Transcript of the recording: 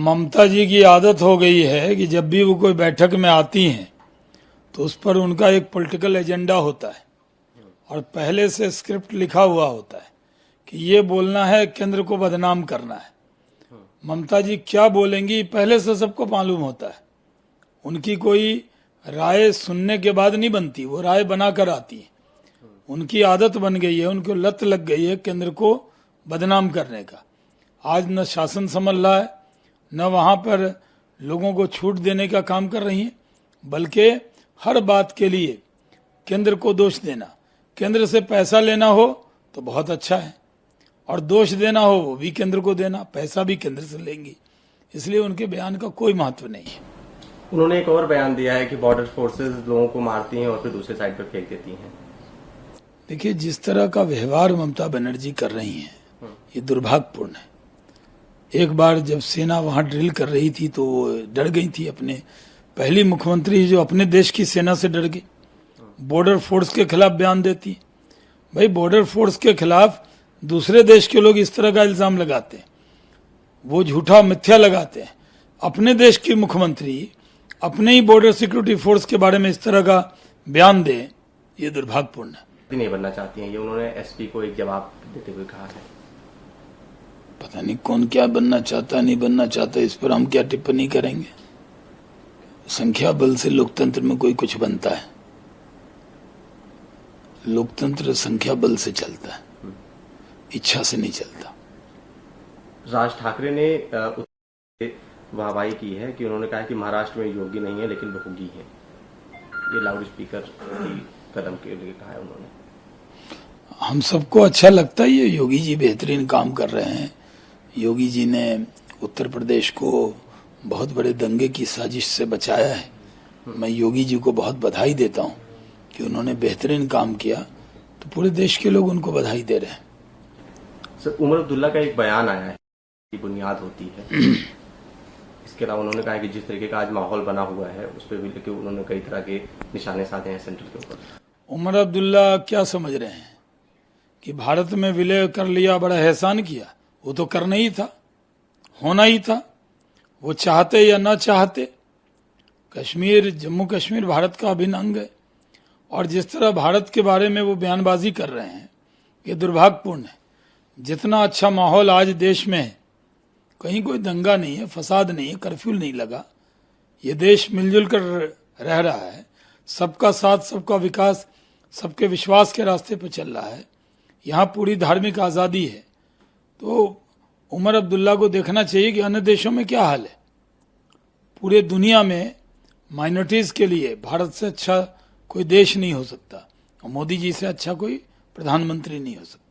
ममता जी की आदत हो गई है कि जब भी वो कोई बैठक में आती हैं तो उस पर उनका एक पॉलिटिकल एजेंडा होता है और पहले से स्क्रिप्ट लिखा हुआ होता है कि ये बोलना है, केंद्र को बदनाम करना है। ममता जी क्या बोलेंगी पहले से सबको मालूम होता है। उनकी कोई राय सुनने के बाद नहीं बनती, वो राय बनाकर आती है। उनकी आदत बन गई है, उनको लत लग गई है केंद्र को बदनाम करने का। आज न शासन संभल रहा है, न वहां पर लोगों को छूट देने का काम कर रही है, बल्कि हर बात के लिए केंद्र को दोष देना। केंद्र से पैसा लेना हो तो बहुत अच्छा है, और दोष देना हो वो भी केंद्र को देना, पैसा भी केंद्र से लेंगी। इसलिए उनके बयान का कोई महत्व नहीं है। उन्होंने एक और बयान दिया है कि बॉर्डर फोर्सेस लोगों को मारती हैं और फिर दूसरे साइड पर फेंक देती हैं। देखिए, जिस तरह का व्यवहार ममता बनर्जी कर रही हैं ये दुर्भाग्यपूर्ण है। एक बार जब सेना वहां ड्रिल कर रही थी तो वो डर गई थी। अपने पहली मुख्यमंत्री जो अपने देश की सेना से डर गई, बॉर्डर फोर्स के खिलाफ बयान देती। भाई, बॉर्डर फोर्स के खिलाफ दूसरे देश के लोग इस तरह का इल्जाम लगाते हैं, वो झूठा मिथ्या लगाते हैं। अपने देश की मुख्यमंत्री अपने ही बॉर्डर सिक्योरिटी फोर्स के बारे में इस तरह का बयान दे, ये दुर्भाग्यपूर्ण है। नहीं बनना चाहती हैं, ये उन्होंने एसपी को एक जवाब देते हुए कहा है। पता नहीं कौन क्या बनना चाहता नहीं बनना चाहता, इस पर हम क्या टिप्पणी करेंगे। संख्या बल से लोकतंत्र में कोई कुछ बनता है? लोकतंत्र संख्या बल से चलता है, इच्छा से नहीं चलता। राज ठाकरे ने वाहवाही की है कि उन्होंने कहा कि महाराष्ट्र में योगी नहीं है लेकिन बहुगी है। ये लाउड स्पीकर की कदम के लिए कहा है उन्होंने। हम सबको अच्छा लगता है ये योगी जी बेहतरीन काम कर रहे हैं। योगी जी ने उत्तर प्रदेश को बहुत बड़े दंगे की साजिश से बचाया है। मैं योगी जी को बहुत बधाई देता हूं कि उन्होंने बेहतरीन काम किया, तो पूरे देश के लोग उनको बधाई दे रहे हैं। सर, उमर अब्दुल्ला का एक बयान आया है कि बुनियाद होती है। इसके अलावा उन्होंने कहा कि जिस तरीके का आज माहौल बना हुआ है उस पर भी लेके उन्होंने कई तरह के निशाने साधे हैं सेंटर के ऊपर। उमर अब्दुल्ला क्या समझ रहे हैं कि भारत में विलय कर लिया, बड़ा एहसान किया? वो तो करना ही था, होना ही था। वो चाहते या ना चाहते, कश्मीर, जम्मू कश्मीर भारत का अभिन्न अंग है। और जिस तरह भारत के बारे में वो बयानबाजी कर रहे हैं, ये दुर्भाग्यपूर्ण है। जितना अच्छा माहौल आज देश में है, कहीं कोई दंगा नहीं है, फसाद नहीं है, कर्फ्यू नहीं लगा। ये देश मिलजुल कर रह रहा है, सबका साथ, सबका विकास, सबके विश्वास के रास्ते पर चल रहा है। यहाँ पूरी धार्मिक आज़ादी है। तो उमर अब्दुल्ला को देखना चाहिए कि अन्य देशों में क्या हाल है। पूरे दुनिया में माइनॉरिटीज के लिए भारत से अच्छा कोई देश नहीं हो सकता, और मोदी जी से अच्छा कोई प्रधानमंत्री नहीं हो सकता।